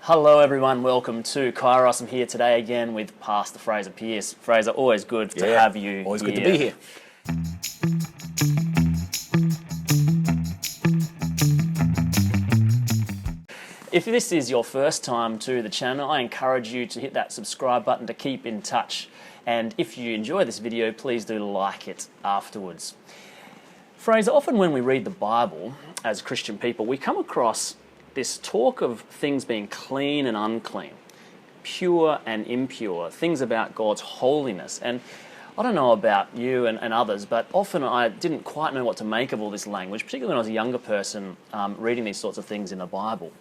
Hello everyone, welcome to Kairos. I'm here today again with Pastor Fraser Pearce. Fraser, always good to have you Always here. good to be here. If this is your first time to the channel, I encourage you to hit that subscribe button to keep in touch. And if you enjoy this video, please do like it afterwards. Fraser, often when we read the Bible as Christian people, we come across this talk of things being clean and unclean, pure and impure, things about God's holiness. And I don't know about you and others, but often I didn't quite know what to make of all this language, particularly when I was a younger person reading these sorts of things in the Bible.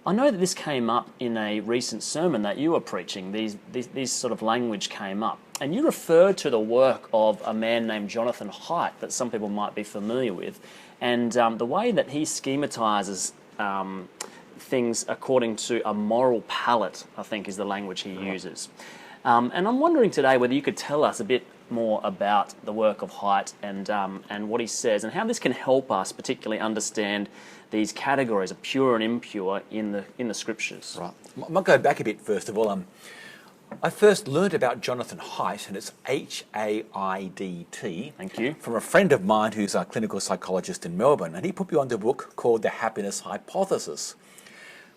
I know that this came up in a recent sermon that you were preaching. These sort of language came up. And you referred to the work of a man named Jonathon Haidt that some people might be familiar with, and the way that he schematizes things according to a moral palette, I think is the language he uses. And I'm wondering today whether you could tell us a bit more about the work of Haidt and what he says, and how this can help us particularly understand these categories of pure and impure in the scriptures. Right. I might go back a bit first of all. I first learned about Jonathon Haidt, and it's H-A-I-D-T. Thank you. From a friend of mine who's a clinical psychologist in Melbourne, and he put me onto a book called The Happiness Hypothesis.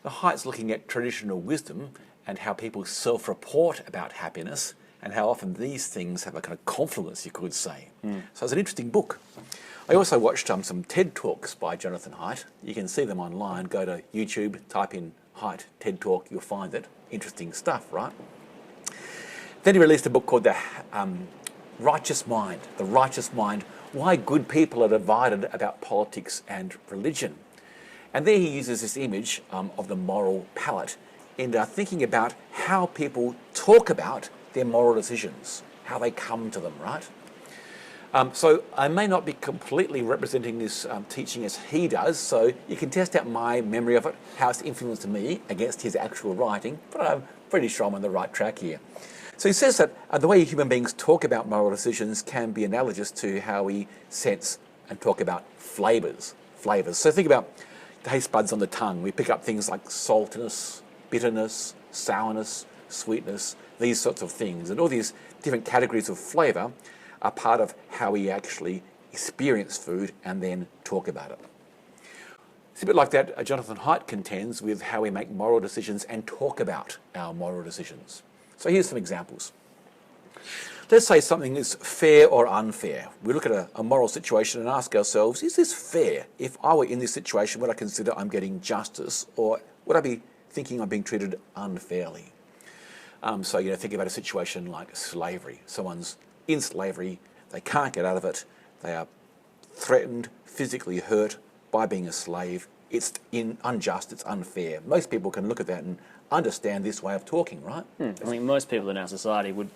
The Haidt's looking at traditional wisdom and how people self-report about happiness and how often these things have a kind of confluence, you could say. So it's an interesting book. I also watched some TED Talks by Jonathon Haidt. You can see them online. Go to YouTube, type in Haidt TED Talk, you'll find it. Interesting stuff, right? Then he released a book called The Righteous Mind, Why Good People Are Divided About Politics and Religion. And there he uses this image of the moral palette in thinking about how people talk about their moral decisions, how they come to them, right? So I may not be completely representing this teaching as he does, so you can test out my memory of it, how it's influenced me against his actual writing, but I'm pretty sure I'm on the right track here. So he says that the way human beings talk about moral decisions can be analogous to how we sense and talk about flavours. So think about the taste buds on the tongue. We pick up things like saltiness, bitterness, sourness, sweetness, these sorts of things. And all these different categories of flavour are part of how we actually experience food and then talk about it. It's a bit like that Jonathon Haidt contends with how we make moral decisions and talk about our moral decisions. So here's some examples. Let's say something is fair or unfair. We look at a moral situation and ask ourselves, is this fair? If I were in this situation, would I consider I'm getting justice, or would I be thinking I'm being treated unfairly? So, think about a situation like slavery. Someone's in slavery, they can't get out of it, they are threatened, physically hurt by being a slave. It's unjust, it's unfair. Most people can look at that and understand this way of talking, right? I think most people in our society would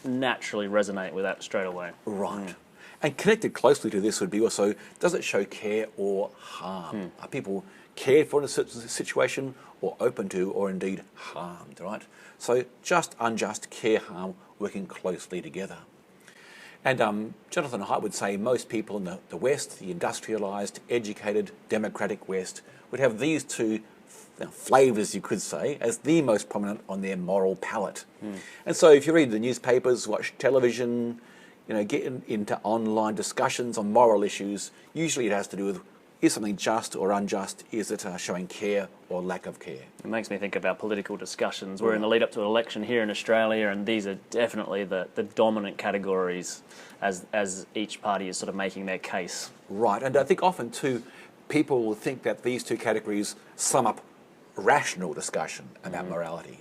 naturally resonate with that straight away. Right. And connected closely to this would be also, does it show care or harm? Are people cared for in a certain situation, or open to, or indeed harmed, right? So just, unjust, care, harm, working closely together. And Jonathon Haidt would say most people in the West, the industrialised, educated, democratic West, would have these two flavours, you could say, as the most prominent on their moral palette. And so if you read the newspapers, watch television, get into online discussions on moral issues, usually it has to do with, is something just or unjust? Is it showing care or lack of care? It makes me think of our political discussions. We're in the lead up to an election here in Australia, and these are definitely the dominant categories as each party is sort of making their case. Right, and I think often too, people will think that these two categories sum up rational discussion about morality.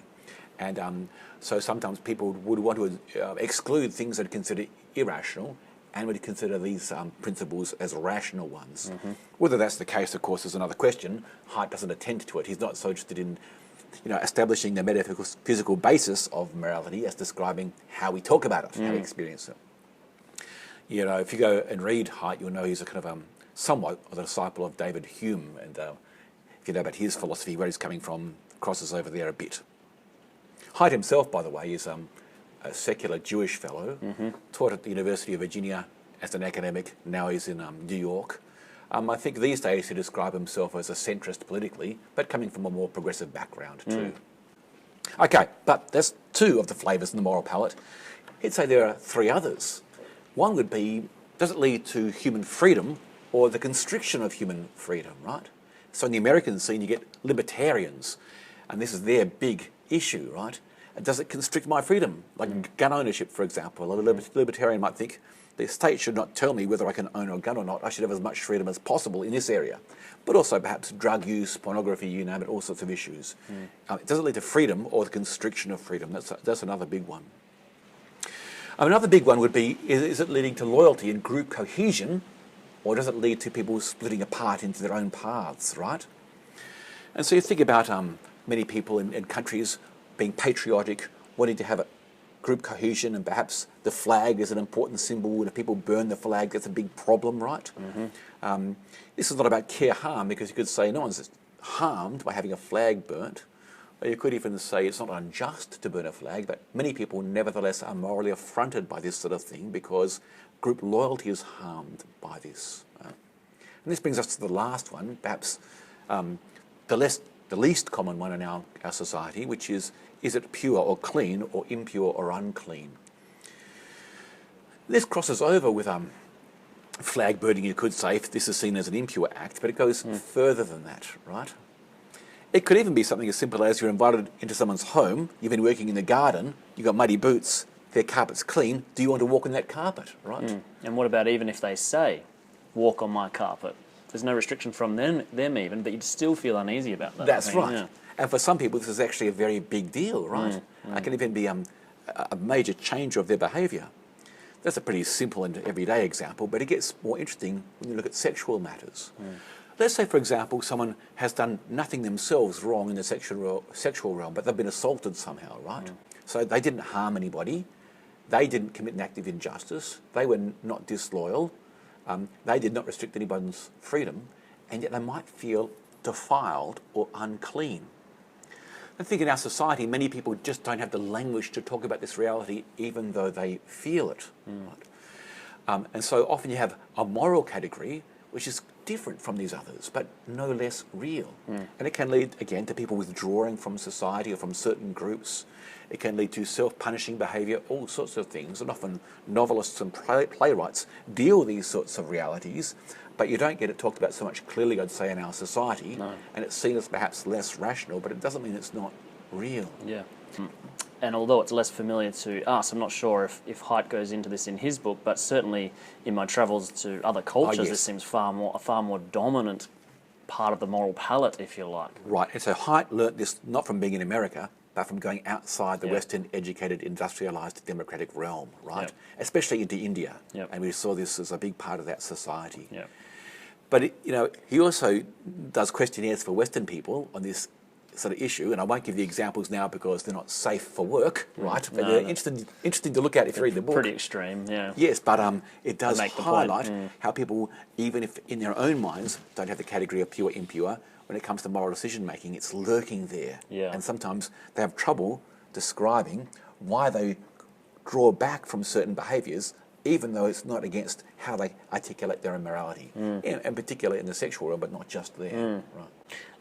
And so sometimes people would want to exclude things that are considered irrational and would consider these principles as rational ones. Whether that's the case, of course, is another question. Haidt doesn't attend to it. He's not so interested in establishing the metaphysical basis of morality as describing how we talk about it, how we experience it. If you go and read Haidt, you'll know he's a kind of somewhat of a disciple of David Hume, and if you know about his philosophy, where he's coming from, crosses over there a bit. Haidt himself, by the way, is a secular Jewish fellow, taught at the University of Virginia as an academic. Now he's in New York. I think these days he describes himself as a centrist politically, but coming from a more progressive background too. Okay, but that's two of the flavours in the moral palate. He'd say there are three others. One would be, does it lead to human freedom or the constriction of human freedom, right? So in the American scene, you get libertarians, and this is their big issue, right? Does it constrict my freedom? Like gun ownership, for example. A libertarian might think the state should not tell me whether I can own a gun or not. I should have as much freedom as possible in this area. But also perhaps drug use, pornography, you name it, all sorts of issues. Does it lead to freedom or the constriction of freedom? That's another big one. Another big one would be, is it leading to loyalty and group cohesion, or does it lead to people splitting apart into their own paths, right? And so you think about many people in countries being patriotic, wanting to have a group cohesion, and perhaps the flag is an important symbol, and if people burn the flag, that's a big problem, right? This is not about care harm, because you could say no one's harmed by having a flag burnt. Or you could even say it's not unjust to burn a flag, but many people nevertheless are morally affronted by this sort of thing because group loyalty is harmed by this. And this brings us to the last one, perhaps the least common one in our society, which is it pure or clean, or impure or unclean? This crosses over with flag burning, you could say, if this is seen as an impure act, but it goes further than that, right? It could even be something as simple as you're invited into someone's home, you've been working in the garden, you've got muddy boots, their carpet's clean, do you want to walk on that carpet, right? And what about even if they say, walk on my carpet? There's no restriction from them even, but you'd still feel uneasy about that. That's right. Yeah. And for some people, this is actually a very big deal, right? It can even be a major change of their behaviour. That's a pretty simple and everyday example, but it gets more interesting when you look at sexual matters. Let's say, for example, someone has done nothing themselves wrong in the sexual realm, but they've been assaulted somehow, right? So they didn't harm anybody, they didn't commit an act of injustice, they were not disloyal, they did not restrict anyone's freedom, and yet they might feel defiled or unclean. I think in our society, many people just don't have the language to talk about this reality, even though they feel it. Right? And so often you have a moral category, which is different from these others, but no less real. And it can lead, again, to people withdrawing from society or from certain groups. It can lead to self-punishing behaviour, all sorts of things. And often novelists and playwrights deal with these sorts of realities, but you don't get it talked about so much clearly, I'd say, in our society. And it's seen as perhaps less rational, but it doesn't mean it's not real. Yeah. And although it's less familiar to us, I'm not sure if Haidt goes into this in his book, but certainly in my travels to other cultures, this seems a far more dominant part of the moral palette, if you like. Right, and so Haidt learnt this not from being in America, but from going outside the Western educated, industrialised, democratic realm, right? Especially into India. And we saw this as a big part of that society. But, he also does questionnaires for Western people on this sort of issue, and I won't give the examples now because they're not safe for work, right? But they're interesting to look at if you read the book. Pretty extreme, yeah. Yes, but it does highlight how people, even if in their own minds don't have the category of pure, impure, when it comes to moral decision making, it's lurking there. And sometimes they have trouble describing why they draw back from certain behaviours, even though it's not against how they articulate their own morality, and particularly in the sexual realm, but not just there. Right.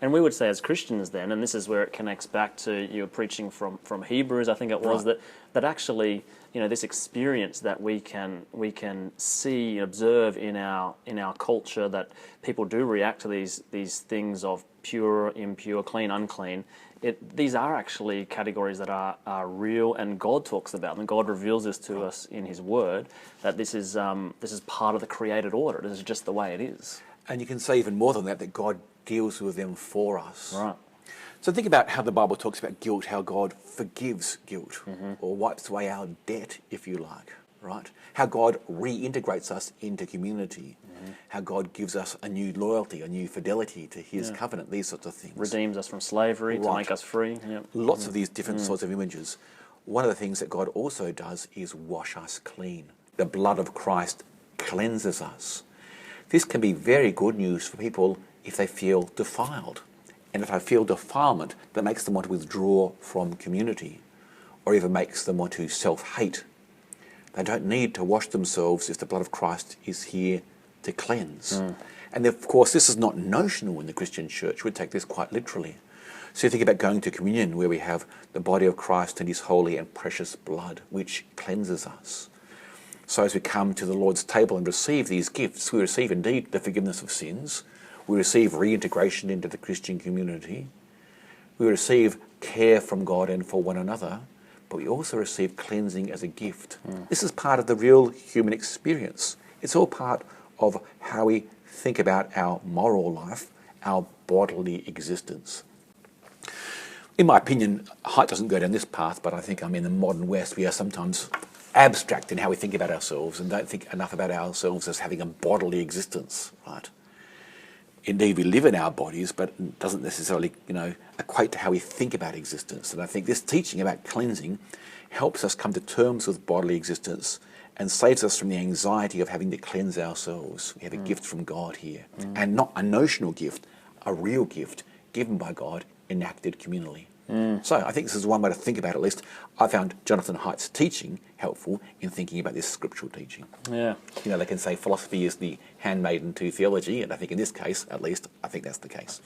And we would say as Christians then, and this is where it connects back to your preaching from Hebrews, I think it was, that actually, this experience that we can see, observe in our culture, that people do react to these things of pure, impure, clean, unclean. These are actually categories that are real, and God talks about them. God reveals this to us in His Word, that this is part of the created order. This is just the way it is. And you can say even more than that, that God deals with them for us. Right. So think about how the Bible talks about guilt, how God forgives guilt, or wipes away our debt, if you like, right? How God reintegrates us into community, how God gives us a new loyalty, a new fidelity to His covenant, these sorts of things. Redeems us from slavery to make us free. Lots of these different sorts of images. One of the things that God also does is wash us clean. The blood of Christ cleanses us. This can be very good news for people if they feel defiled. And if they feel defilement, that makes them want to withdraw from community, or even makes them want to self-hate. They don't need to wash themselves if the blood of Christ is here to cleanse. And of course, this is not notional in the Christian church. We take this quite literally. So you think about going to communion, where we have the body of Christ and his holy and precious blood, which cleanses us. So as we come to the Lord's table and receive these gifts, we receive indeed the forgiveness of sins. We receive reintegration into the Christian community. We receive care from God and for one another, but we also receive cleansing as a gift. This is part of the real human experience. It's all part of how we think about our moral life, our bodily existence. In my opinion, Haidt doesn't go down this path, but I think in the modern West we are sometimes abstract in how we think about ourselves and don't think enough about ourselves as having a bodily existence, right? Indeed, we live in our bodies, but it doesn't necessarily, equate to how we think about existence. And I think this teaching about cleansing helps us come to terms with bodily existence and saves us from the anxiety of having to cleanse ourselves. We have a gift from God here, and not a notional gift, a real gift given by God, enacted communally. So I think this is one way to think about it, at least. I found Jonathon Haidt's teaching helpful in thinking about this scriptural teaching. Yeah. They can say philosophy is the handmaiden to theology, and I think in this case, at least, I think that's the case.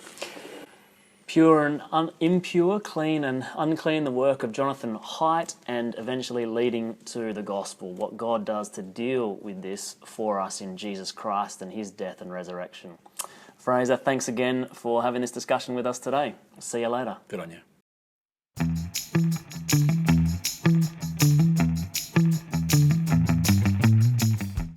Pure and impure, clean and unclean, the work of Jonathon Haidt, and eventually leading to the gospel, what God does to deal with this for us in Jesus Christ and his death and resurrection. Fraser, thanks again for having this discussion with us today. See you later. Good on you.